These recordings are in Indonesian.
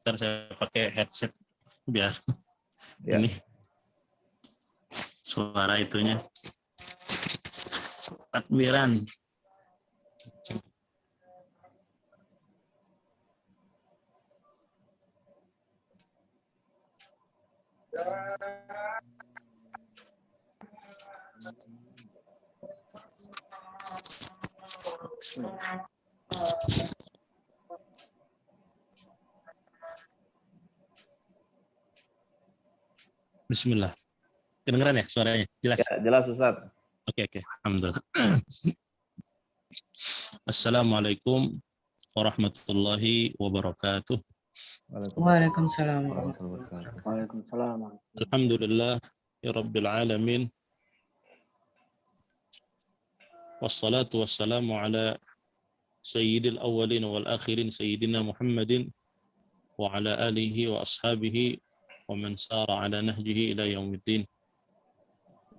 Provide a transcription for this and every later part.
Ntar saya pakai headset biar Ya. ini suara itunya takbiran. Bismillah. Kedengeran ya suaranya? Jelas? Ya, jelas Ustaz. Oke. Alhamdulillah. Assalamualaikum warahmatullahi wabarakatuh. Waalaikumsalam warahmatullahi wabarakatuh. Waalaikumsalam. Alhamdulillah ya rabbil alamin. Wassalatu wassalamu ala sayyidil awwalin wal akhirin sayyidina Muhammadin wa ala alihi wa ashabihi wa man sara ala nahjihi ila yaumiddin.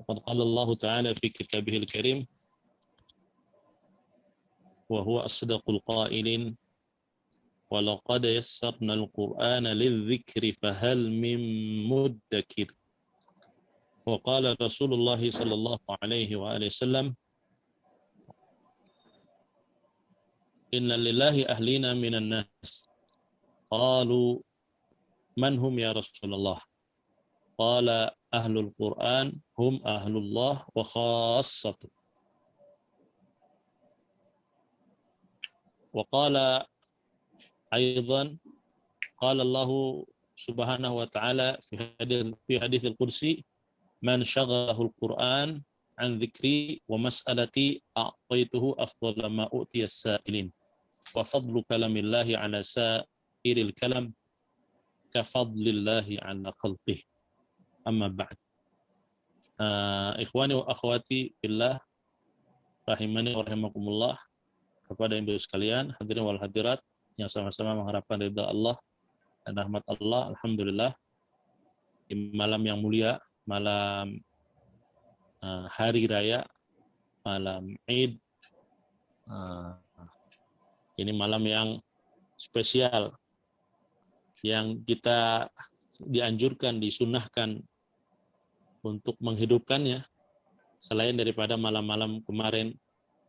Qad qala Allah Ta'ala fi kitabihil karim wa huwa asdaqul qailin wa laqad yassarna al-Qur'ana lidh-dhikri fahal min muddakir. Wa qala Rasulullah sallallahu alaihi wa alihi wasallam inna lillahi ahlina minan nas. Qalu man hum ya Rasulullah? Qala ahlul Qur'an hum ahlullah wa khassatuh. Wa qala aidan qala Allah subhanahu wa ta'ala fi hadits al-qudsi man syaghalahu al-Qur'an an dzikri wa mas'alati a'taituhu afdhala ma u'tiya as-sa'ilin wa fadlu kalamillahi ala sa'iril kalam ka fadlillahi ala khalqihi. Amma ba'd. Ikhwani wa akhwati fillah rahimani wa rahimakumullah. Kepada ibu sekalian, hadirin wal hadirat yang sama-sama mengharapkan ridha Allah dan rahmat Allah, alhamdulillah di malam yang mulia, malam hari raya, malam Id, ini malam yang spesial yang kita dianjurkan, disunahkan untuk menghidupkannya selain daripada malam-malam kemarin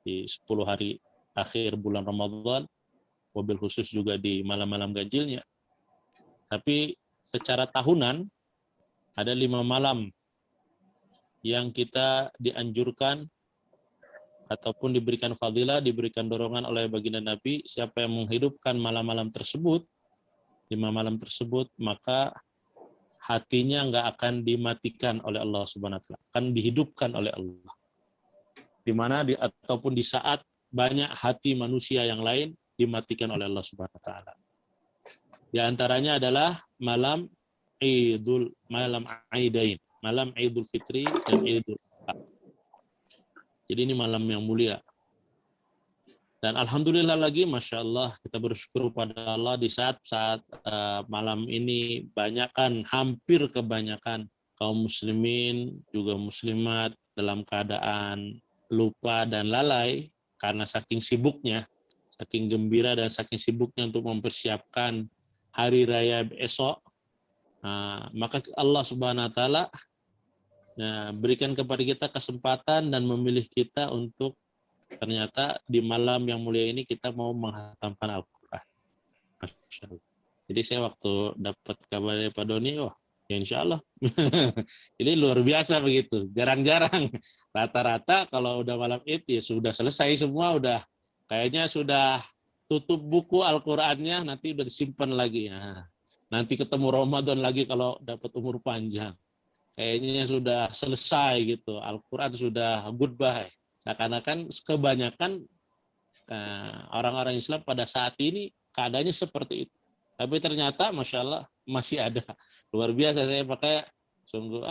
di 10 hari akhir bulan Ramadan, wabil khusus juga di malam-malam ganjilnya. Tapi secara tahunan ada 5 malam yang kita dianjurkan ataupun diberikan fadilah, diberikan dorongan oleh baginda Nabi, siapa yang menghidupkan malam-malam tersebut, 5 malam tersebut, maka hatinya nggak akan dimatikan oleh Allah Subhanahu wa Ta'ala, akan dihidupkan oleh Allah. Di mana ataupun di saat banyak hati manusia yang lain dimatikan oleh Allah Subhanahu wa Ta'ala. Di antaranya adalah malam Aidain, malam Idul Fitri dan Idul Adha. Jadi ini malam yang mulia. Dan alhamdulillah lagi, masya Allah, kita bersyukur pada Allah di saat-saat malam ini hampir kebanyakan kaum muslimin juga muslimat dalam keadaan lupa dan lalai karena saking sibuknya, saking gembira dan saking sibuknya untuk mempersiapkan hari raya esok. Maka Allah Subhanahu wa Ta'ala berikan kepada kita kesempatan dan memilih kita untuk ternyata di malam yang mulia ini kita mau menghatamkan Al-Quran. Jadi saya waktu dapat kabar dari Pak Doni, ya insya Allah. Ini luar biasa begitu. Jarang-jarang. Rata-rata kalau udah malam Id ya sudah selesai semua, kayaknya sudah tutup buku Al-Qurannya, nanti udah disimpan lagi. Nanti ketemu Ramadan lagi kalau dapat umur panjang. Kayaknya sudah selesai gitu. Al-Quran sudah goodbye. Seakan-akan kebanyakan orang-orang Islam pada saat ini keadaannya seperti itu. Tapi ternyata Masya Allah masih ada. Luar biasa, saya pakai sungguh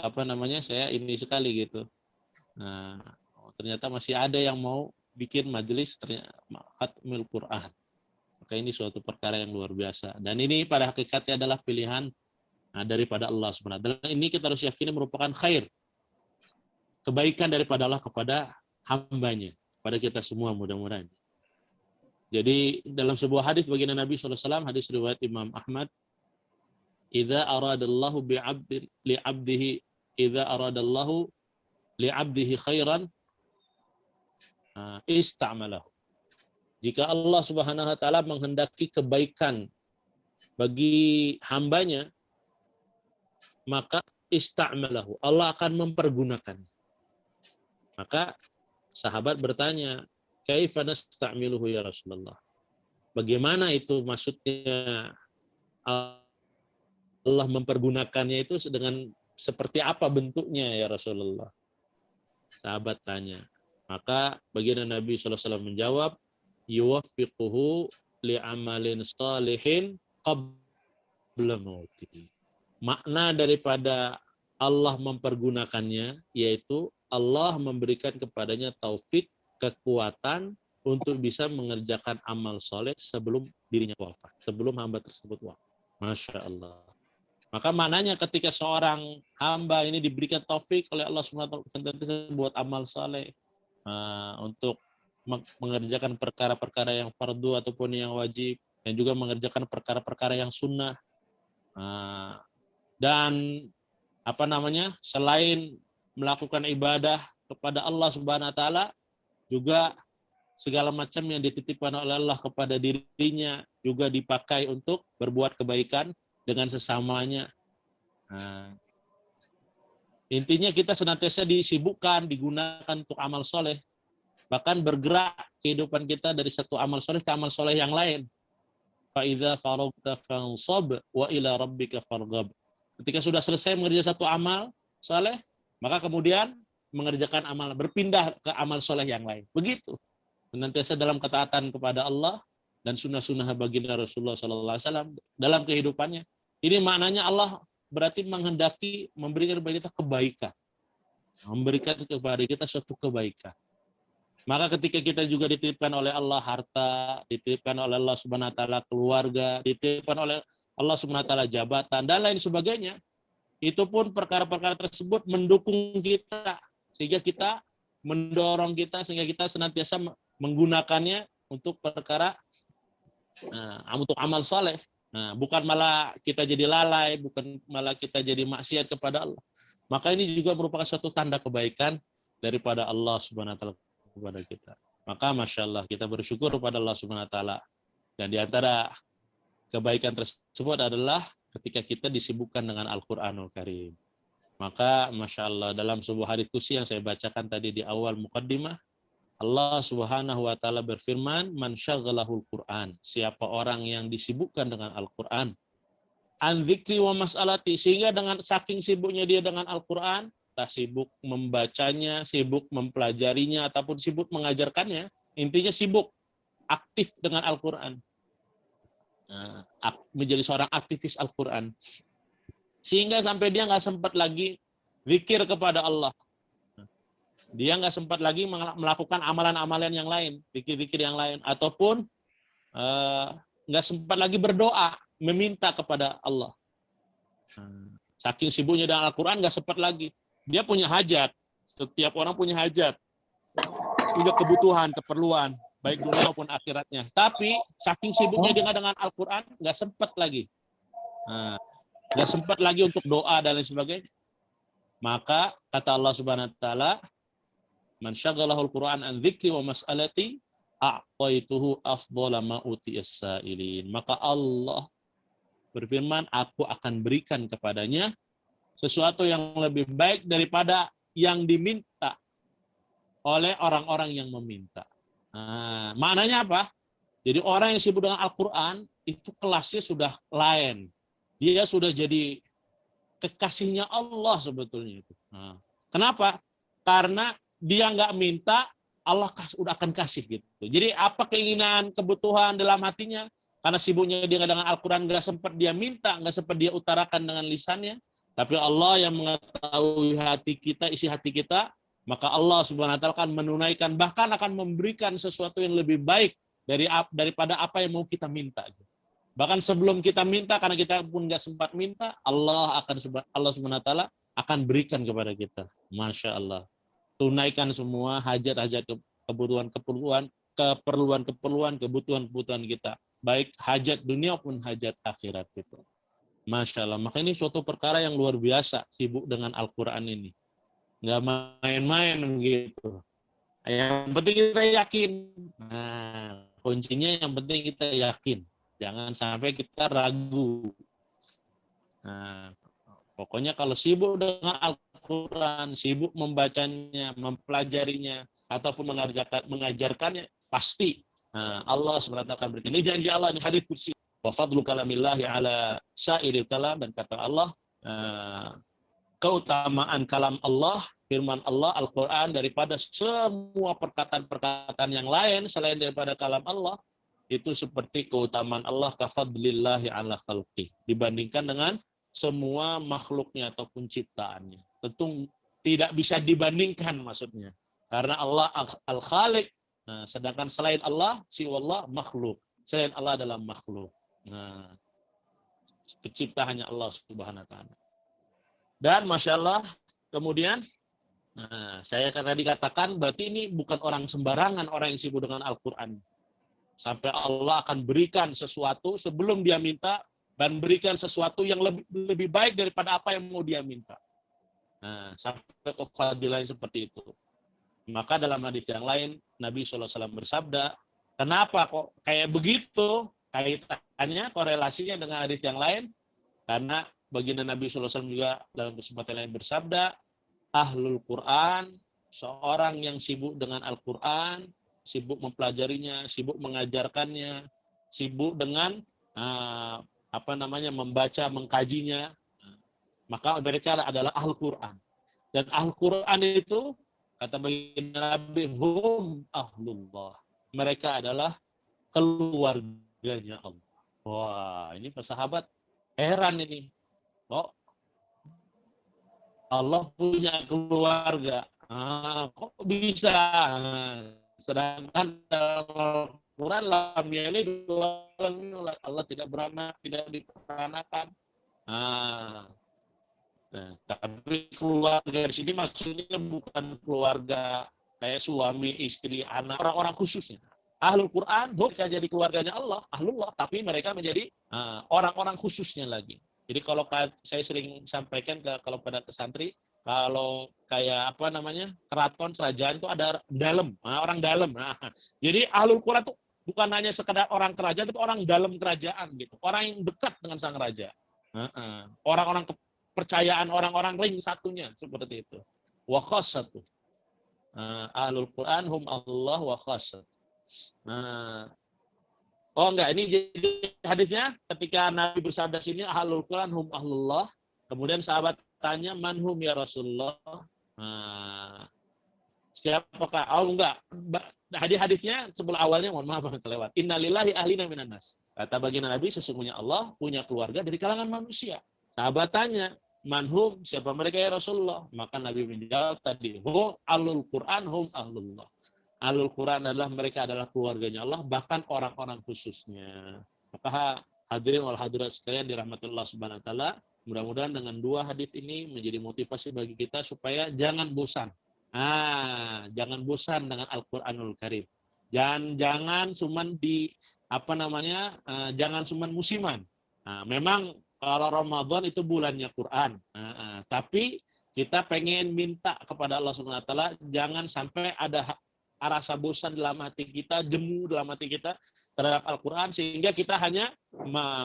saya ini sekali gitu. Ternyata masih ada yang mau bikin majelis khatmil Quran. Maka ini suatu perkara yang luar biasa. Dan ini pada hakikatnya adalah pilihan daripada Allah SWT. Dan ini kita harus yakini merupakan khair. Kebaikan daripada Allah kepada hambanya, pada kita semua mudah-mudahan. Jadi dalam sebuah hadis baginda Nabi SAW, hadis riwayat Imam Ahmad, idza aradallahu idza aradallahu li'abdihi khairan ista'malahu. Jika Allah Subhanahu wa taala menghendaki kebaikan bagi hambanya, maka ista'malahu, Allah akan mempergunakan. Maka sahabat bertanya, kaifa nasta'miluhu ya Rasulullah? Bagaimana itu maksudnya Allah mempergunakannya itu dengan seperti apa bentuknya ya Rasulullah? Sahabat tanya. Maka baginda Nabi SAW menjawab, yuwaffiquhu li'amalin salihin qabla mauti. Makna daripada Allah mempergunakannya yaitu Allah memberikan kepadanya taufik, kekuatan untuk bisa mengerjakan amal soleh sebelum dirinya wafat, sebelum hamba tersebut wafat. Masya Allah. Maka maknanya ketika seorang hamba ini diberikan taufik oleh Allah SWT buat amal soleh, untuk mengerjakan perkara-perkara yang fardu ataupun yang wajib, dan juga mengerjakan perkara-perkara yang sunnah, dan selain melakukan ibadah kepada Allah Subhanahu wa taala, juga segala macam yang dititipkan oleh Allah kepada dirinya juga dipakai untuk berbuat kebaikan dengan sesamanya. Intinya kita senantiasa disibukkan, digunakan untuk amal soleh, bahkan bergerak kehidupan kita dari satu amal soleh ke amal soleh yang lain. Fa'idza faragta fansab wa ila rabbika farghab. Ketika sudah selesai mengerjakan satu amal soleh, maka kemudian mengerjakan amal, berpindah ke amal soleh yang lain. Begitu. Senantiasa dalam ketaatan kepada Allah dan sunnah-sunnah baginda Rasulullah SAW dalam kehidupannya. Ini maknanya Allah berarti menghendaki memberikan kepada kita kebaikan. Memberikan kepada kita suatu kebaikan. Maka ketika kita juga dititipkan oleh Allah harta, dititipkan oleh Allah Subhanahu wa taala keluarga, dititipkan oleh Allah Subhanahu wa taala jabatan dan lain sebagainya, itu pun perkara-perkara tersebut mendukung kita sehingga kita mendorong kita sehingga kita senantiasa menggunakannya untuk perkara untuk amal soleh. Bukan malah kita jadi lalai, bukan malah kita jadi maksiat kepada Allah. Maka ini juga merupakan suatu tanda kebaikan daripada Allah Subhanahu wa taala kepada kita. Maka Masya Allah kita bersyukur kepada Allah Subhanahu wa taala. Dan di antara kebaikan tersebut adalah ketika kita disibukkan dengan Al-Quranul Karim. Maka Masya Allah dalam sebuah hadits qudsi yang saya bacakan tadi di awal muqaddimah, Allah Subhanahu wa taala berfirman, "Man syaghalahul Qur'an." Siapa orang yang disibukkan dengan Al-Qur'an, an dzikri wa mas'alati, sehingga dengan saking sibuknya dia dengan Al-Qur'an, tak sibuk membacanya, sibuk mempelajarinya ataupun sibuk mengajarkannya, intinya sibuk aktif dengan Al-Qur'an. Menjadi seorang aktivis Al-Qur'an. Sehingga sampai dia nggak sempat lagi zikir kepada Allah. Dia nggak sempat lagi melakukan amalan-amalan yang lain, zikir-zikir yang lain, ataupun nggak sempat lagi berdoa, meminta kepada Allah. Saking sibuknya dengan Al-Quran, nggak sempat lagi. Dia punya hajat, setiap orang punya hajat, punya kebutuhan, keperluan, baik dunia maupun akhiratnya. Tapi saking sibuknya dengan Al-Quran, nggak sempat lagi. Nggak sempat lagi untuk doa dan lain sebagainya. Maka kata Allah Subhanahu wa taala, man syaghalahul Qur'an an dzikri wa mas'alati a'taituhu afdhala ma utiyas sa'ilin. Maka Allah berfirman, aku akan berikan kepadanya sesuatu yang lebih baik daripada yang diminta oleh orang-orang yang meminta. Maknanya apa? Jadi orang yang sibuk dengan Al-Quran itu kelasnya sudah lain. Dia sudah jadi kekasihnya Allah sebetulnya itu. Kenapa? Karena dia nggak minta, Allah udah akan kasih gitu. Jadi apa keinginan, kebutuhan dalam hatinya, karena sibuknya dia dengan Al-Quran, nggak sempat dia minta, nggak sempat dia utarakan dengan lisannya, tapi Allah yang mengetahui hati kita, isi hati kita, maka Allah Subhanahu wa taala akan menunaikan, bahkan akan memberikan sesuatu yang lebih baik daripada apa yang mau kita minta. Bahkan sebelum kita minta, karena kita pun nggak sempat minta, Allah Subhanahu wa taala akan berikan kepada kita. Masya Allah. Tunaikan semua hajat-hajat, keperluan, kebutuhan kita, baik hajat dunia pun hajat akhirat kita. Masya Allah. Maka ini suatu perkara yang luar biasa, sibuk dengan Al-Quran ini. Nggak main-main gitu. Yang penting kita yakin. Nah, kuncinya yang penting kita yakin. Jangan sampai kita ragu. Nah, pokoknya kalau sibuk dengan Al-Quran, sibuk membacanya, mempelajarinya, ataupun mengajarkannya, pasti Allah SWT akan berikan. Ini janji Allah, ini hadits qudsi. Wa fadlu kalamillahi ala syairil kalam, dan kata Allah, keutamaan kalam Allah, firman Allah, Al-Quran, daripada semua perkataan-perkataan yang lain selain daripada kalam Allah, itu seperti keutamaan Allah kafadlillahi ala khalqih, dibandingkan dengan semua makhluknya ataupun ciptaannya. Tentu tidak bisa dibandingkan maksudnya. Karena Allah al-Khaliq, sedangkan selain Allah, siwallah makhluk. Selain Allah adalah makhluk. Nah, pencipta hanya Allah Subhanahu wa ta'ala. Dan Masya Allah, kemudian saya tadi katakan, berarti ini bukan orang sembarangan, orang yang sibuk dengan Al-Quran. Sampai Allah akan berikan sesuatu sebelum dia minta, dan berikan sesuatu yang lebih baik daripada apa yang mau dia minta. Nah, sampai ke fadilah seperti itu. Maka dalam hadis yang lain, Nabi SAW bersabda, kenapa kok kayak begitu? Kaitannya, korelasinya dengan hadis yang lain, karena baginda Nabi SAW juga dalam kesempatan lain bersabda, Ahlul Quran, seorang yang sibuk dengan Al-Quran, sibuk mempelajarinya, sibuk mengajarkannya, sibuk dengan membaca, mengkajinya, maka mereka adalah Ahlul Quran. Dan Ahlul Quran itu, kata baginda Nabi, hum ahlullah. Mereka adalah keluarganya Allah. Wah, ini sahabat heran ini. Oh, Allah punya keluarga. Kok bisa? Sedangkan dalam Al-Quran, lam yalid Allah tidak beranak, tidak diperanakan. Tapi keluarga di sini maksudnya bukan keluarga kayak suami, istri, anak, orang-orang khususnya. Ahlul Quran, mereka jadi keluarganya Allah, ahlullah, tapi mereka menjadi orang-orang khususnya lagi. Jadi kalau saya sering sampaikan kalau pada santri, kalau kayak keraton, kerajaan itu ada dalam, orang dalam. Jadi ahlul Quran itu bukan hanya sekedar orang kerajaan, tapi orang dalam kerajaan gitu, orang yang dekat dengan sang raja. Orang-orang kepercayaan, orang-orang ring satunya seperti itu. Wa khassatu. Ahlul Quran hum Allah wa khassatu. Oh enggak, ini jadi hadisnya ketika Nabi bersabda sini ahlul Quran hum ahlullah. Kemudian sahabat tanya, manhum ya Rasulullah? Siapakah? Oh enggak. Hadis-hadisnya sebelum awalnya, mohon maaf kelewat. Innalillahi ahlina minan nas. Kata baginda Nabi, sesungguhnya Allah punya keluarga dari kalangan manusia. Sahabat tanya, manhum? Siapa mereka ya Rasulullah? Maka Nabi menjawab tadi, hum ahlul Quran hum ahlullah. Ahlul Quran adalah mereka adalah keluarganya Allah, bahkan orang-orang khususnya. Maka hadirin wal hadirat sekalian dirahmati Allah Subhanahu wa taala, mudah-mudahan dengan dua hadis ini menjadi motivasi bagi kita supaya jangan bosan. Jangan bosan dengan Al-Qur'anul Karim. Jangan cuman jangan cuman musiman. Memang kalau Ramadan itu bulannya Quran. Tapi kita pengen minta kepada Allah Subhanahu wa taala jangan sampai ada rasa bosan dalam hati kita, jemu dalam hati kita terhadap Al-Quran, sehingga kita hanya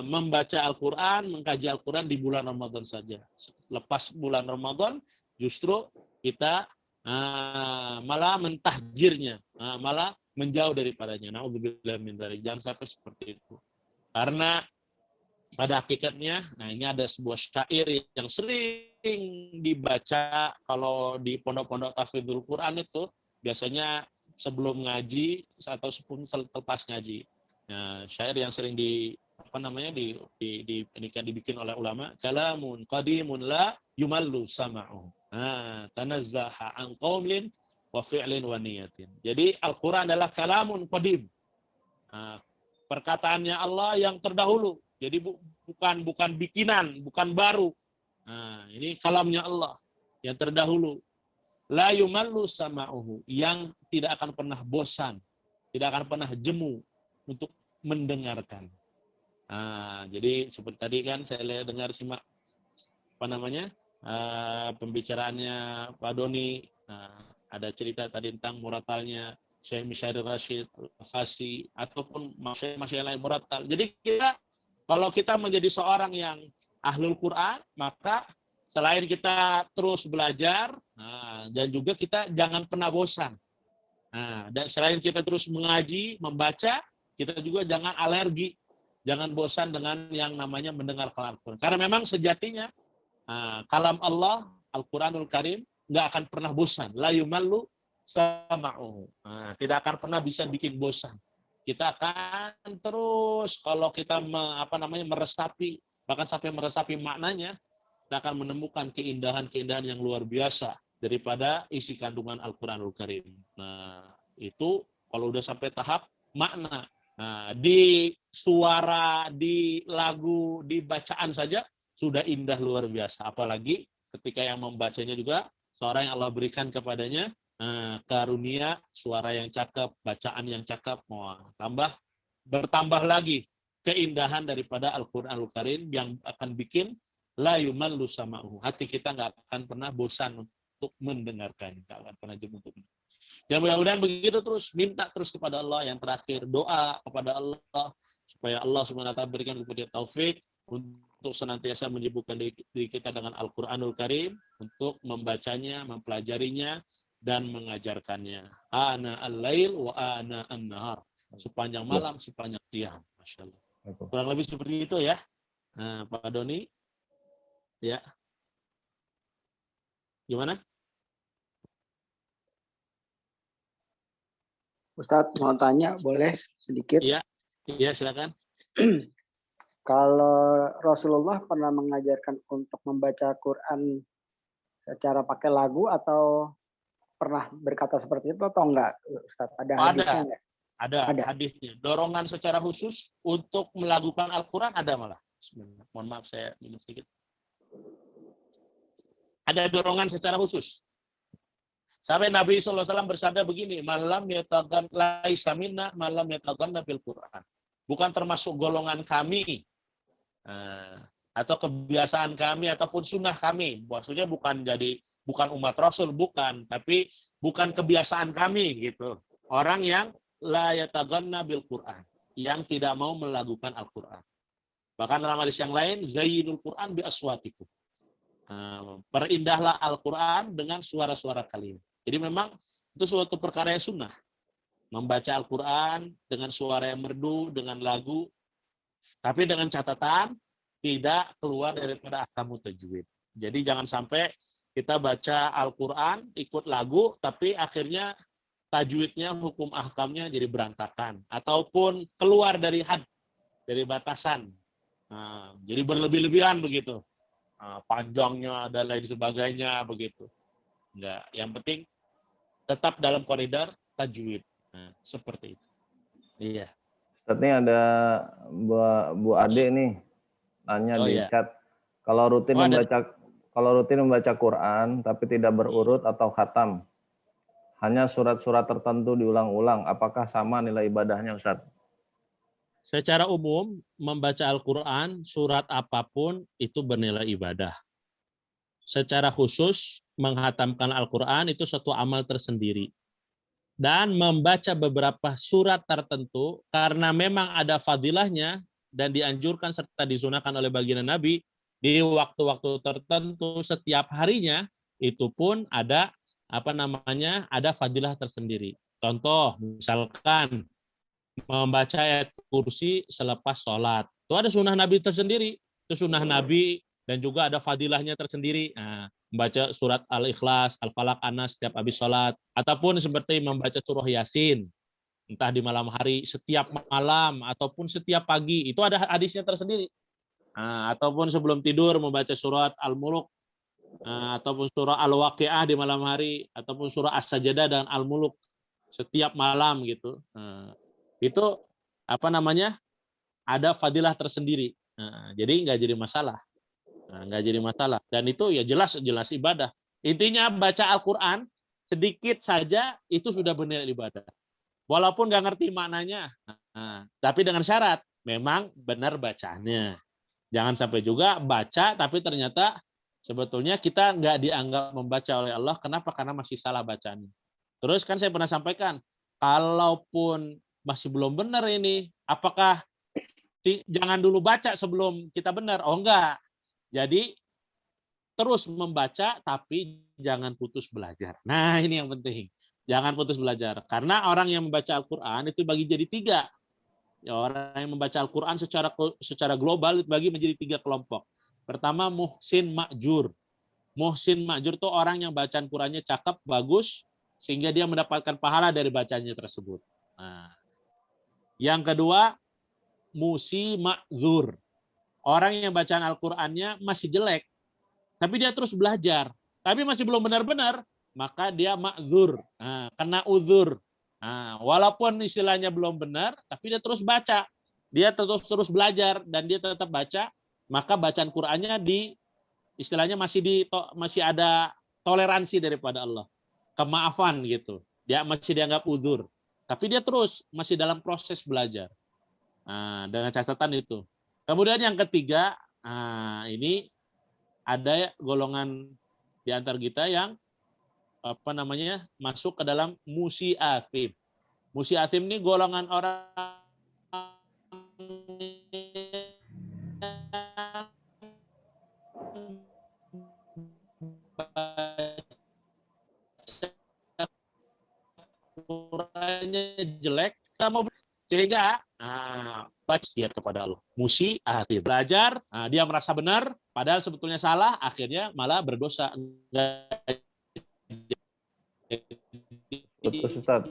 membaca Al-Quran, mengkaji Al-Quran di bulan Ramadan saja. Lepas bulan Ramadan, justru kita malah mentahjirnya, malah menjauh daripadanya. Na'udzubillah min dzalik. Jangan sampai seperti itu. Karena pada hakikatnya, ini ada sebuah syair yang sering dibaca kalau di pondok-pondok tahfidzul Quran itu, biasanya sebelum ngaji atau selepas ngaji. Syair yang sering dibikin oleh ulama, kalamun qadimun la yumallu sama'u. Tanazzaha an qaulin wa fi'lin wa niyatin. Jadi Al-Qur'an adalah kalamun qadim. Perkataannya Allah yang terdahulu. Jadi bukan bikinan, bukan baru. Ini kalamnya Allah yang terdahulu. La yumallu sama'uhu, yang tidak akan pernah bosan, tidak akan pernah jemu untuk mendengarkan. Jadi seperti tadi kan saya dengar simak pembicaraannya Pak Doni. Ada cerita tadi tentang muratalnya Syekh Mishair Rashid Al-Fasi ataupun masyaikh lain muratal. Jadi kalau kita menjadi seorang yang ahlul Quran, maka selain kita terus belajar, dan juga kita jangan pernah bosan. Dan selain kita terus mengaji, membaca, kita juga jangan alergi, jangan bosan dengan yang namanya mendengar Al-Quran. Karena memang sejatinya kalam Allah, Al-Quranul Karim, nggak akan pernah bosan. La yumallu sama'uhu. Tidak akan pernah bisa bikin bosan. Kita akan terus, kalau kita meresapi, bahkan sampai meresapi maknanya, kita akan menemukan keindahan-keindahan yang luar biasa daripada isi kandungan Al-Quranul Karim. Itu kalau udah sampai tahap makna, di suara, di lagu, di bacaan saja sudah indah luar biasa. Apalagi ketika yang membacanya juga seorang yang Allah berikan kepadanya karunia suara yang cakep, bacaan yang cakep, bertambah lagi keindahan daripada Al-Quranul Karim yang akan bikin la yumallu sama'uhu. Hati kita nggak akan pernah bosan untuk mendengarkan, nggak akan pernah jemu untuk. Dan mudah-mudahan begitu terus, minta terus kepada Allah. Yang terakhir, doa kepada Allah supaya Allah SWT berikan kepada taufik untuk senantiasa menyibukkan diri kita dengan Al-Quranul Karim, untuk membacanya, mempelajarinya, dan mengajarkannya. Ana al-lail wa ana an-nahar. Sepanjang malam, sepanjang siang. Masya Allah. Kurang lebih seperti itu ya. Pak Doni. Ya. Gimana? Ustadz mau tanya, boleh sedikit? Iya, silakan. Kalau Rasulullah pernah mengajarkan untuk membaca Quran secara pakai lagu atau pernah berkata seperti itu atau enggak, Ustadz? Ada hadisnya enggak? Ada hadisnya. Dorongan secara khusus untuk melakukan Al-Quran ada malah. Mohon maaf saya minum sedikit. Ada dorongan secara khusus. Sampai Nabi SAW bersabda begini, malam yatagan laisa minna malam yatagan bil Quran. Bukan termasuk golongan kami atau kebiasaan kami ataupun sunnah kami. Maksudnya bukan umat Rasul, bukan, tapi bukan kebiasaan kami gitu. Orang yang la yataganna bil Quran, yang tidak mau melakukan Al-Quran. Bahkan dalam hadis yang lain, zayyinul Quran bi aswatikum. Perindahlah Al-Quran dengan suara-suara kalian. Jadi memang itu suatu perkara yang sunnah. Membaca Al-Quran dengan suara yang merdu, dengan lagu. Tapi dengan catatan, tidak keluar daripada ahkamu tajwid. Jadi jangan sampai kita baca Al-Quran, ikut lagu, tapi akhirnya tajwidnya, hukum ahkamnya jadi berantakan. Ataupun keluar dari had, dari batasan. Jadi berlebih-lebihan begitu. Panjangnya dan lain sebagainya begitu. Enggak, yang penting tetap dalam koridor tajwid. Seperti itu. Iya. Ustadz, ini ada Bu Ade nih nanya di chat, kalau rutin membaca Quran tapi tidak berurut atau khatam, hanya surat-surat tertentu diulang-ulang, apakah sama nilai ibadahnya, Ustadz? Secara umum, membaca Al-Quran, surat apapun itu bernilai ibadah. Secara khusus, menghatamkan Al-Quran itu suatu amal tersendiri. Dan membaca beberapa surat tertentu, karena memang ada fadilahnya, dan dianjurkan serta disunahkan oleh baginda Nabi, di waktu-waktu tertentu, setiap harinya, itu pun ada ada fadilah tersendiri. Contoh, misalkan, membaca ayat kursi selepas sholat. Itu ada sunnah Nabi tersendiri. Itu sunnah Nabi dan juga ada fadilahnya tersendiri. Membaca surat Al-Ikhlas, Al-Falaq, An-Nas setiap habis sholat. Ataupun seperti membaca surah Yasin. Entah di malam hari, setiap malam, ataupun setiap pagi. Itu ada hadisnya tersendiri. Ataupun sebelum tidur membaca surat Al-Muluk. Ataupun surah Al-Waqi'ah di malam hari. Ataupun surah As-Sajadah dan Al-Muluk. Setiap malam gitu. Itu ada fadilah tersendiri. Jadi nggak jadi masalah. Dan itu ya jelas ibadah. Intinya baca Al-Quran sedikit saja itu sudah bernilai ibadah. Walaupun nggak ngerti maknanya. Tapi dengan syarat memang benar bacanya. Jangan sampai juga baca tapi ternyata sebetulnya kita nggak dianggap membaca oleh Allah. Kenapa? Karena masih salah bacanya. Terus kan saya pernah sampaikan, kalaupun masih belum benar ini, apakah jangan dulu baca sebelum kita benar? Oh enggak. Jadi terus membaca tapi jangan putus belajar. Nah ini yang penting. Jangan putus belajar. Karena orang yang membaca Al-Quran itu bagi jadi 3. Ya, orang yang membaca Al-Quran secara global bagi menjadi 3 kelompok. Pertama, muhsin ma'jur. Muhsin ma'jur itu orang yang bacaan Qurannya cakep, bagus, sehingga dia mendapatkan pahala dari bacanya tersebut. Nah, yang kedua, musi ma'zur. Orang yang bacaan Al-Qurannya masih jelek, tapi dia terus belajar. Tapi masih belum benar-benar, maka dia ma'zur. Nah, kena uzur. Nah, walaupun istilahnya belum benar, tapi dia terus baca. Dia terus belajar, dan dia tetap baca, maka bacaan Qurannya istilahnya masih ada toleransi daripada Allah. Kemaafan gitu. Dia masih dianggap uzur. Tapi dia terus masih dalam proses belajar. Nah, dengan catatan itu. Kemudian yang ketiga, ini ada golongan di antara kita yang masuk ke dalam musiatim. Musiatim ini golongan orang Qurannya jelek, sehingga baca kepada Allah. Musi akhir belajar, dia merasa benar, padahal sebetulnya salah, akhirnya malah berdosa. Putus Ustaz.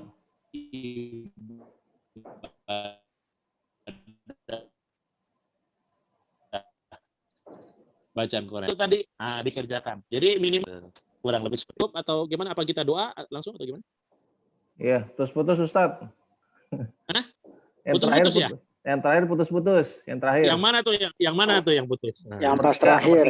Bacaan Quran itu tadi dikerjakan. Jadi minimal kurang lebih cukup atau gimana? Apa kita doa langsung atau gimana? Iya, putus Ustaz. Hah? Yang Putus-putus ya? Yang terakhir putus-putus. Yang terakhir. Yang mana tuh? Yang mana tuh yang putus? Yang pas terakhir.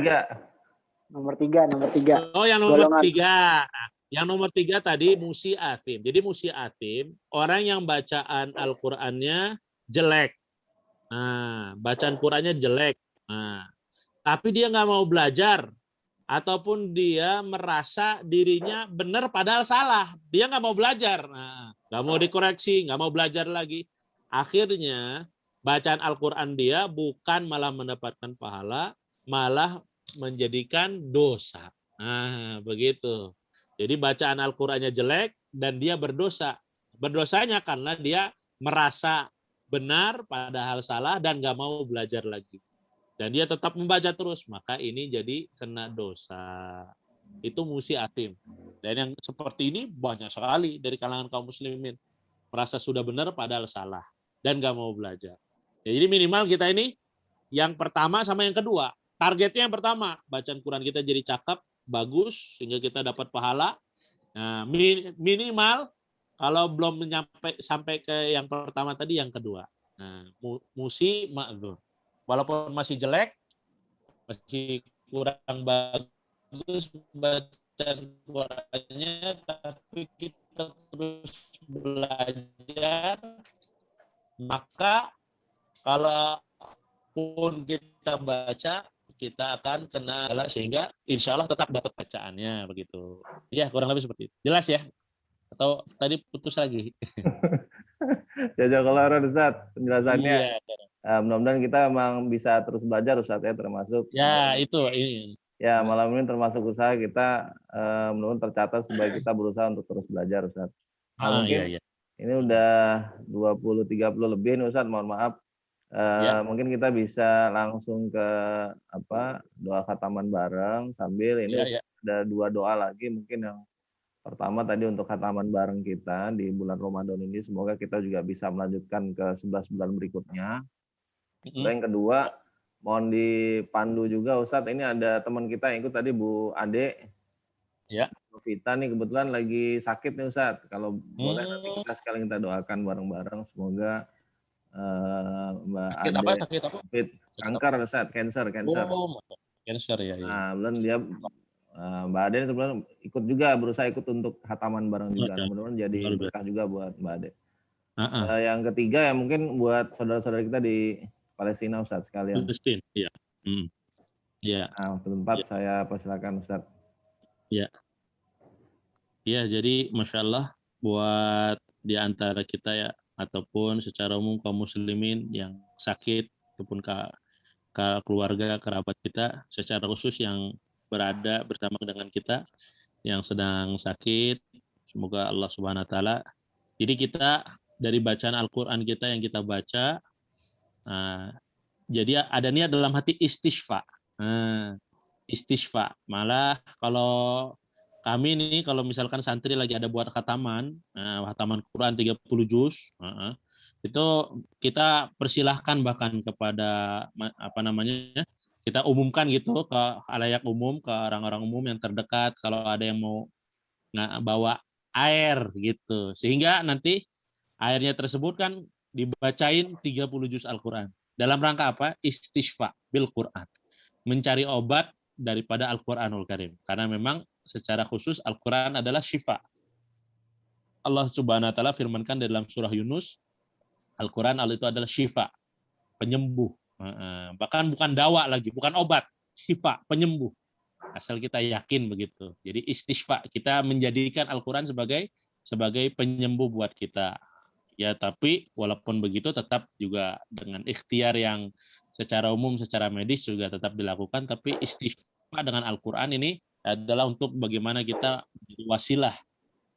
Nomor 3. Nomor 3. Oh, yang nomor 3. Yang nomor 3 tadi musiatim. Jadi musiatim, orang yang bacaan Al-Qur'annya jelek. Bacaan Qur'annya jelek. Tapi dia nggak mau belajar. Ataupun dia merasa dirinya benar padahal salah. Dia nggak mau belajar. Nggak mau dikoreksi, nggak mau belajar lagi. Akhirnya bacaan Al-Quran dia bukan malah mendapatkan pahala, malah menjadikan dosa. Begitu. Jadi bacaan Al-Qurannya jelek dan dia berdosa. Berdosanya karena dia merasa benar padahal salah dan nggak mau belajar lagi. Dan dia tetap membaca terus, maka ini jadi kena dosa. Itu musiatim. Dan yang seperti ini banyak sekali dari kalangan kaum muslimin. Merasa sudah benar padahal salah. Dan nggak mau belajar. Jadi minimal kita ini yang pertama sama yang kedua. Targetnya yang pertama, bacaan Quran kita jadi cakep, bagus, sehingga kita dapat pahala. Nah, minimal kalau belum sampai ke yang pertama tadi, yang kedua. Nah, musi ma'dzur. Walaupun masih jelek, masih kurang bagus bacaan Qurannya, tapi kita terus belajar, maka kalaupun kita baca, kita akan kena sehingga insya Allah tetap dapat bacaannya begitu. Ya, kurang lebih seperti itu. Jelas ya? Atau tadi putus lagi? Jazakallah khairan Ustaz penjelasannya. Iya. Mudah-mudahan kita memang bisa terus belajar Ustaz ya, termasuk Ini. Ya, malam ini termasuk usaha kita mudah-mudahan tercatat supaya kita berusaha untuk terus belajar Ustaz. Mungkin ini udah 20-30 lebih nih Ustaz, mohon maaf. Mungkin kita bisa langsung ke doa khataman bareng sambil ini ada 2 doa lagi, mungkin yang pertama tadi untuk khataman bareng kita di bulan Ramadan ini, semoga kita juga bisa melanjutkan ke 11 bulan berikutnya. Yang kedua, mohon dipandu juga Ustadz, ini ada teman kita yang ikut tadi, Bu Ade. Ya. Vita nih kebetulan lagi sakit nih Ustadz. Kalau boleh nanti kita sekali kita doakan bareng-bareng, semoga Mbak Ade sakit apa? Kanker Ustadz, cancer. Oh, cancer ya. Nah, dia Mbak Ade sebenarnya ikut juga, berusaha ikut untuk khataman bareng juga. Mudah-mudahan jadi berkah juga buat Mbak Ade. Yang ketiga ya mungkin buat saudara-saudara kita di Palestina Ustaz sekalian. Palestina, ya. Ya. Nah, untuk tempat saya persilakan Ustaz. Ya. Ya, jadi Masya Allah buat di antara kita ya, ataupun secara umum kaum muslimin yang sakit, ataupun keluarga, kerabat kita, secara khusus yang berada bersama dengan kita, yang sedang sakit, semoga Allah Subhanahu Wa Taala. Jadi kita dari bacaan Al-Quran kita yang kita baca, jadi ada niat dalam hati istisfa. Istisfa. Malah kalau kami nih, kalau misalkan santri lagi ada buat khataman Quran 30 juz, itu kita persilahkan bahkan kepada kita umumkan gitu ke halayak umum, ke orang-orang umum yang terdekat kalau ada yang mau bawa air gitu. Sehingga nanti airnya tersebut kan dibacain 30 juz Al-Quran. Dalam rangka apa? Istisfa bil Quran. Mencari obat daripada Al-Quranul Karim. Karena memang secara khusus Al-Quran adalah syifa. Allah Subhanahu Wa Taala firmankan dalam surah Yunus, Al-Quran itu adalah syifa, penyembuh. Bahkan bukan dawa lagi, bukan obat, syifa, penyembuh. Asal kita yakin begitu. Jadi istisfa, kita menjadikan Al-Quran sebagai penyembuh buat kita. Ya, tapi walaupun begitu tetap juga dengan ikhtiar yang secara umum, secara medis juga tetap dilakukan, tapi istisqa dengan Al-Quran ini adalah untuk bagaimana kita wasilah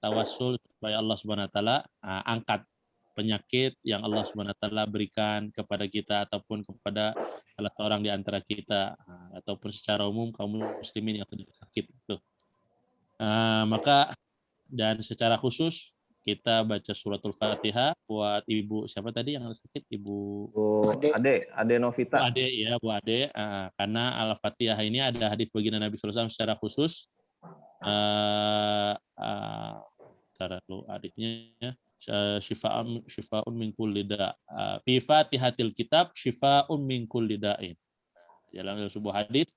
tawasul supaya Allah Subhanahu Wa Taala angkat penyakit yang Allah Subhanahu Wa Taala berikan kepada kita ataupun kepada salah seorang di antara kita, ataupun secara umum kaum muslimin yang sedang sakit itu. Maka dan secara khusus kita baca suratul Fatihah buat ibu siapa tadi yang sakit, ibu Ade Novita. Bu Ade ya, Bu Ade, karena Al-Fatihah ini ada hadis baginda Nabi SAW secara khusus. Cara lu hadisnya syifa'un min kulli da. Fi Fatihatil kitab syifa'un min kulli da'in. Dalam sebuah hadis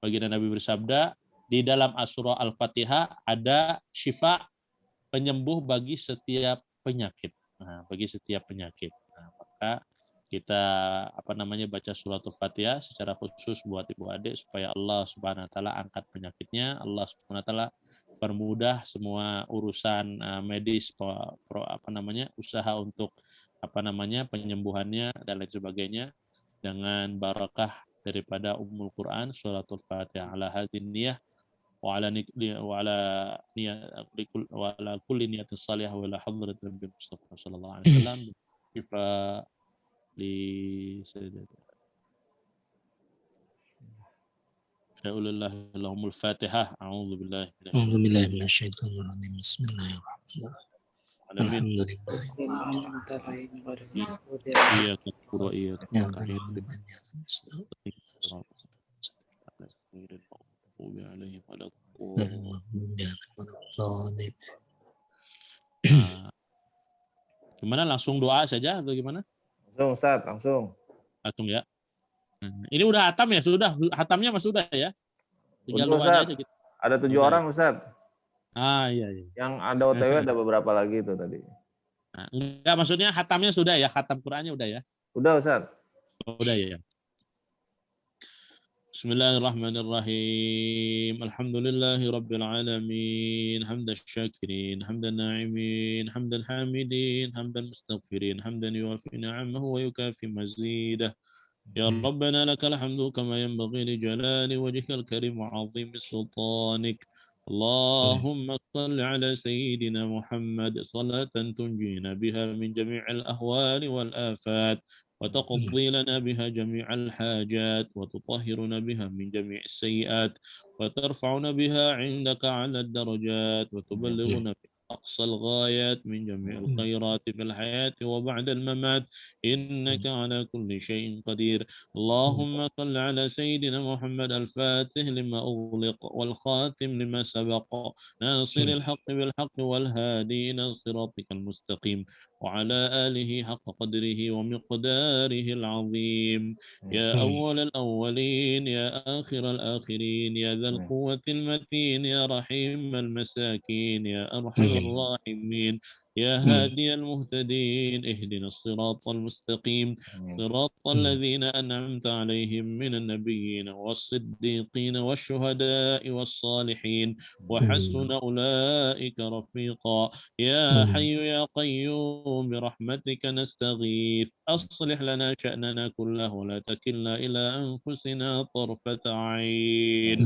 baginda Nabi bersabda, di dalam surah Al-Fatihah ada syifa, penyembuh bagi setiap penyakit. Bagi setiap penyakit. Maka kita baca suratul Fatihah secara khusus buat Ibu Ade supaya Allah Subhanahu Wa Taala angkat penyakitnya, Allah Subhanahu Wa Taala permudah semua urusan medis, usaha untuk penyembuhannya dan lain sebagainya dengan barakah daripada Ummul Quran suratul Fatihah ala hadin niyah wa ala kulli niyatin salihah wa la hadrat Nabi Mustafa sallallahu alaihi wasallam li Sya'ulillah lahumul Fatihah. A'udzu billahi minasyaitonir rajim. Bismillahirrahmanirrahim. Gimana, langsung doa saja atau gimana? Langsung Ustaz, langsung ya. Ini udah hatam ya? Sudah, hatamnya mas sudah ya? Tinggal doanya aja gitu. Ada 7 orang Ustaz. Iya. Yang ada OTW ada beberapa lagi itu tadi. Enggak, maksudnya hatamnya sudah ya? Hatam Qur'annya udah ya? Udah Ustaz. Udah ya. Bismillahirrahmanirrahim. Alhamdulillahi Rabbil Alamin. Hamdan syakirin, hamdan na'imin, hamdan hamidin, hamdan mustaghfirin, hamdan yuwafi ni'amahu wa yukafi mazidah. Ya Rabbana lakal hamdu kama yanbaghi li jalali wajhikal karim wa 'azimi sultanik. Allahumma salli ala sayyidina Muhammad salatan tunjina biha min jami'il ahwali wal afat. وتقضي لنا بها جميع الحاجات وتطهرنا بها من جميع السيئات وترفعنا بها عندك على الدرجات وتبلغنا أقصى الغايات من جميع الخيرات في الحياة وبعد الممات إنك على كل شيء قدير. اللهم صل على سيدنا محمد الفاتح لما أغلق والخاتم لما سبق ناصر الحق بالحق والهادي إلى صراطك المستقيم وعلى آله حق قدره ومقداره العظيم. يا أول الأولين يا آخر الآخرين يا ذا القوة المتين يا رحيم المساكين يا أرحم الراحمين. يا هادي المهتدين اهدنا الصراط المستقيم صراط الذين أنعمت عليهم من النبيين والصديقين والشهداء والصالحين وحسن أولئك رفيقا يا حي يا قيوم برحمتك نستغيث أصلح لنا شأننا كله ولا تكلنا إلى أنفسنا طرفة عين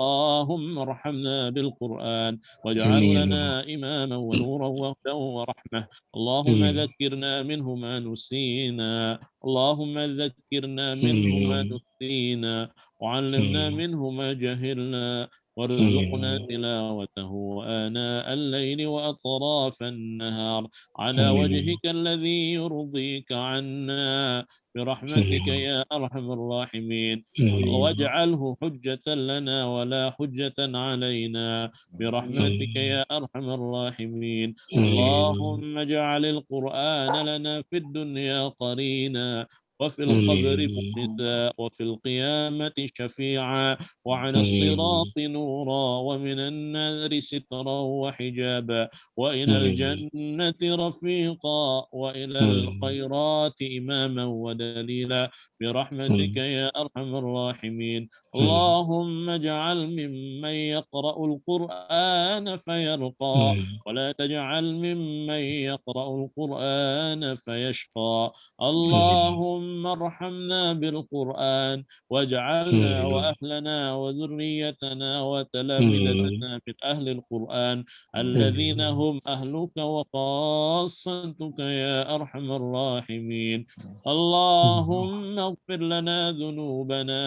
اللهم ارحمنا بالقرآن واجعل لنا إماما ونورا وهدى ورحمة اللهم ذكرنا منه ما نسينا اللهم ذكرنا منه ما نسينا وعلمنا منه ما جهلنا وارزقنا تلاوته آناء الليل وأطراف النهار على وجهك الذي يرضيك عنا برحمتك يا أرحم الراحمين واجعله حجة لنا ولا حجة علينا برحمتك يا أرحم الراحمين اللهم اجعل القرآن لنا في الدنيا قرينا وفي القبر مؤنسا وفي القيامة شفيعا وعلى الصراط نورا ومن النار سترا وحجابا وإلى الجنة رفيقا وإلى الخيرات إماما ودليلا برحمتك يا أرحم الراحمين اللهم اجعل ممن يقرأ القرآن فيرقى ولا تجعل ممن يقرأ القرآن فيشقى اللهم ارحمنا بالقرآن واجعلنا وأهلنا وذريتنا وتلامذتنا من أهل القرآن الذين هم أهلك وخاصتك يا أرحم الراحمين اللهم اغفر لنا ذنوبنا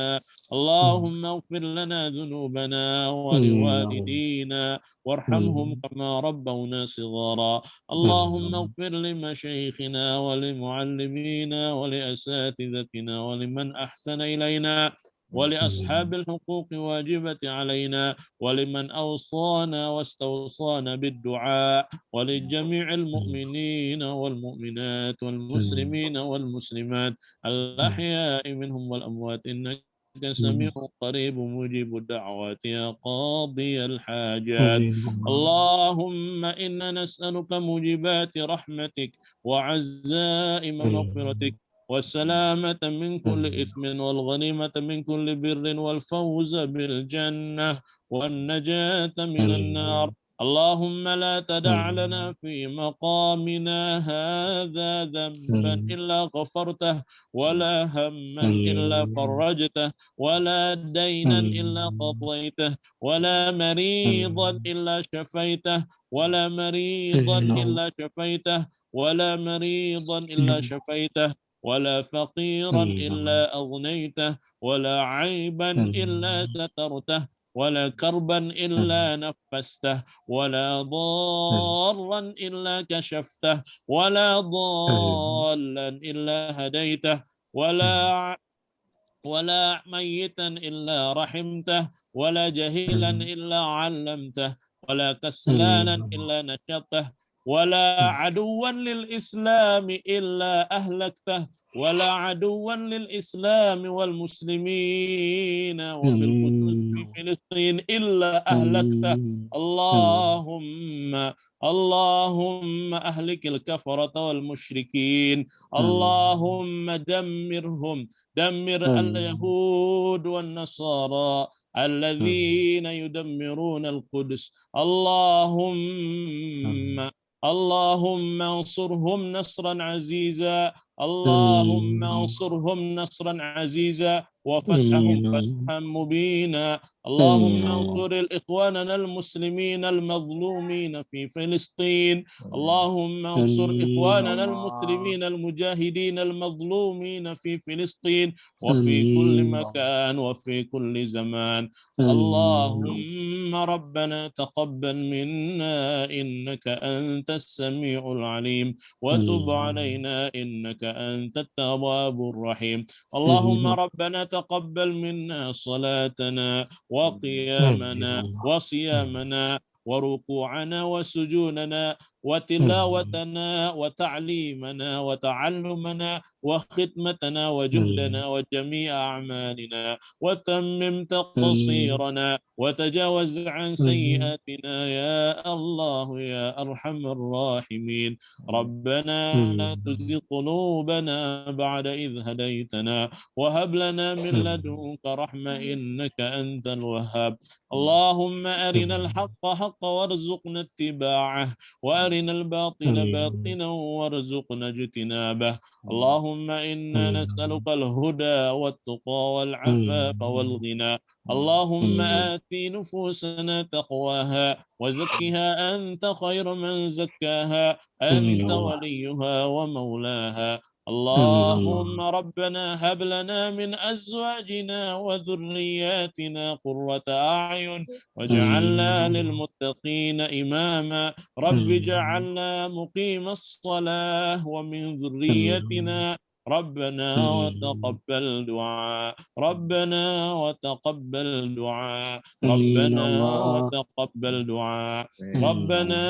اللهم اغفر لنا ذنوبنا ولوالدينا وارحمهم كما ربونا صغارا اللهم اغفر لمشايخنا ولمعلمينا ولأساتذتنا ولمن أحسن إلينا ولأصحاب الحقوق واجبة علينا ولمن أوصانا واستوصانا بالدعاء ولجميع المؤمنين والمؤمنات والمسلمين والمسلمات الأحياء منهم والأموات إنك سميع قريب مجيب الدعوات يا قاضي الحاجات اللهم إنا نسألك موجبات رحمتك وعزائم مغفرتك والسلامة من كل إثم والغنيمة من كل بر والفوز بالجنة والنجاة من النار اللهم لا تدع لنا في مقامنا هذا ذنبا إلا غفرته ولا هما إلا فرجته ولا دينا إلا قضيته ولا مريضا إلا شفيته ولا مريضا إلا شفيته ولا مريضا إلا شفيته ولا فقيرا إلا أغنيته ولا عيبا إلا سترته ولا كربا إلا نفسته ولا ضارا إلا كشفته ولا ضالا إلا هديته ولا ميتا إلا رحمته ولا جهيلا إلا علمته ولا كسلانا إلا نشطته ولا عدوا للإسلام إلا أهلكته ولا عدوا للإسلام والمسلمين وبالخصوص في فلسطين إلا أهلكته اللهم أهلك الكفرة والمشركين اللهم دمرهم دمر اليهود والنصارى الذين يدمرون القدس اللهم انصرهم نصرا عزيزا اللهم انصرهم نصرا عزيزا وفتحهم فتحا مبينا اللهم انصر الإخواننا المسلمين المظلومين في فلسطين اللهم انصر إخواننا المسلمين المجاهدين المظلومين في فلسطين وفي كل مكان وفي كل زمان اللهم ربنا تقبل منا إنك أنت السميع العليم وتب علينا إنك أنت التواب الرحيم اللهم ربنا تقبل منا صلاتنا وقيامنا وصيامنا وركوعنا وسجودنا وتلاوتنا وتعليمنا وتعلمنا وختمتنا وجهدنا وجميع أعمالنا، وتمم تقصيرنا وتجاوز عن سيئاتنا يا الله يا أرحم الراحمين. ربنا لا تزغ قلوبنا بعد إذ هديتنا وهب لنا من لدنك رحمة إنك أنت الوهاب. اللهم أرنا الحق حقا وارزقنا اتباعه، وأرنا الباطل باطلا وارزقنا اجتنابه. اللهم إنا نسألك الهدى والتقى والعفاف والغنى. اللهم آت نفوسنا تقواها وزكها أنت خير من زكاها، أنت وليها ومولاها. اللهم ربنا هب لنا من أزواجنا وذرياتنا قرة أعين واجعلنا للمتقين إماما. رب اجعلنا مقيم الصلاة ومن ذريتنا ربنا وتقبل دعاء، ربنا وتقبل دعاء، ربنا وتقبل دعاء. ربنا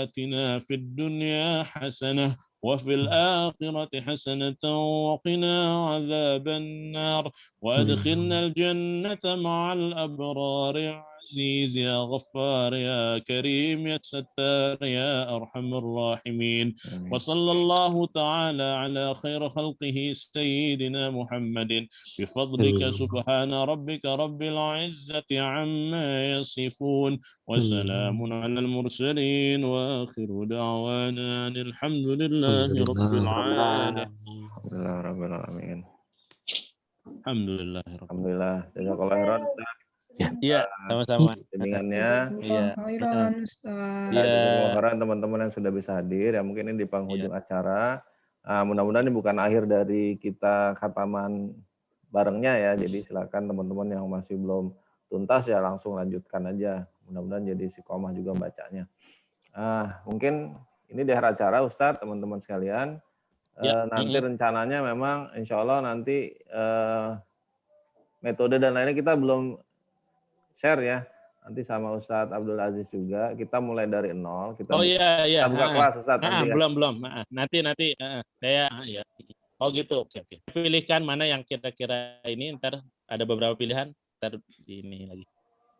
آتنا في الدنيا حسنة وفي الآخرة حسنة وقنا عذاب النار، وأدخلنا الجنة مع الأبرار يا عزيز يا غفار يا كريم يا ستار يا أرحم الراحمين. وصلى الله تعالى على خير خلقه سيدنا محمد بفضلك سبحان ربك رب العزة عما يصفون، وسلام على المرسلين، وآخر دعوانا أن الحمد لله رب العالمين. Alhamdulillah. الحمد لله رب Alhamdulillah. Jazakallah khairan. Iya, sama-sama. Bimbingannya. Iya. Jazakallah khairan teman-teman yang sudah bisa hadir. Ya mungkin ini di penghujung acara. Mudah-mudahan ini bukan akhir dari kita khataman barengnya ya. Jadi silakan teman-teman yang masih belum tuntas ya langsung lanjutkan aja. Mudah-mudahan jadi istiqomah juga bacanya. Mungkin ini di akhir acara Ustadz, teman-teman sekalian. Nanti rencananya memang insya Allah nanti metode dan lainnya kita belum share ya. Nanti sama Ustadz Abdul Aziz juga. Kita mulai dari nol. Kita kita buka kelas Ustadz. Belum. Nanti saya ya. Oh gitu. Oke. Pilihkan mana yang kira-kira ini, ntar ada beberapa pilihan. Ntar ini lagi.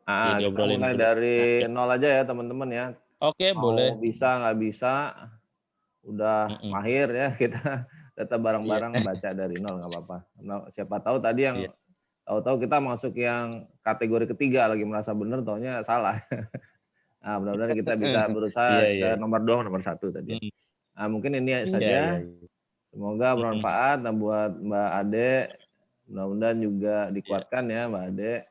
Kita mulai dari nol aja ya teman-teman ya. Oke, boleh. Bisa nggak bisa, udah mahir ya, kita tetap bareng-bareng baca dari nol nggak apa-apa. Siapa tahu tadi yang tahu-tahu kita masuk yang kategori ketiga lagi merasa benar, taunya salah. Nah, mudah-mudahan kita bisa berusaha ke nomor 2, nomor 1 tadi. Nah, mungkin ini saja. Semoga bermanfaat buat Mbak Ade. Mudah-mudahan juga dikuatkan ya Mbak Ade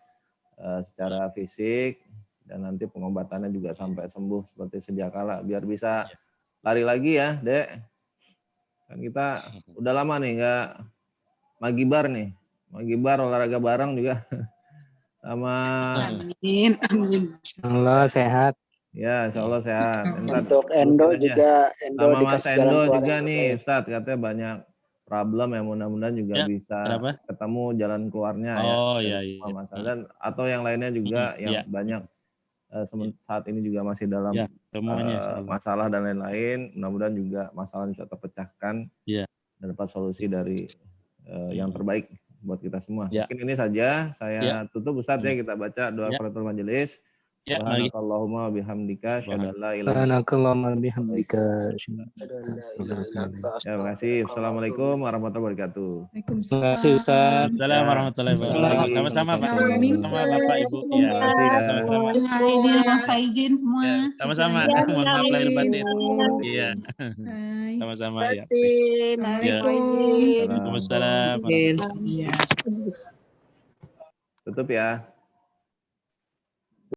secara fisik, dan nanti pengobatannya juga sampai sembuh seperti sedia kala, biar bisa lari lagi ya, Dek. Kan kita udah lama nih nggak magibar nih. Magibar olahraga bareng juga sama. Amin. Allah sehat. Ya, insya Allah sehat. Untuk Endo juga, sama Mas Endo juga nih, Ustadz, katanya banyak problem yang mudah-mudahan juga bisa ketemu jalan keluarnya ya. Masalah dan atau yang lainnya juga yang banyak saat ini juga masih dalam masalah dan lain-lain. Mudah-mudahan juga masalah bisa terpecahkan dan dapat solusi dari yang terbaik buat kita semua. Mungkin ini saja saya tutup Ustadz ya, kita baca doa kafaratul majelis. Subhanakallahumma bihamdika asyhadu an la ilaha illa anta. Terima kasih. Assalamualaikum warahmatullahi wabarakatuh. Terima kasih Ustaz. Assalamualaikum warahmatullahi wabarakatuh. Sama-sama Pak. Sama Bapak Ibu. Terima kasih ya. Sama-sama. Izin semua. Sama-sama. Mohon maaf lahir batin. Iya. Sama-sama ya. Waalaikumsalam. Waalaikumsalam. Tutup ya.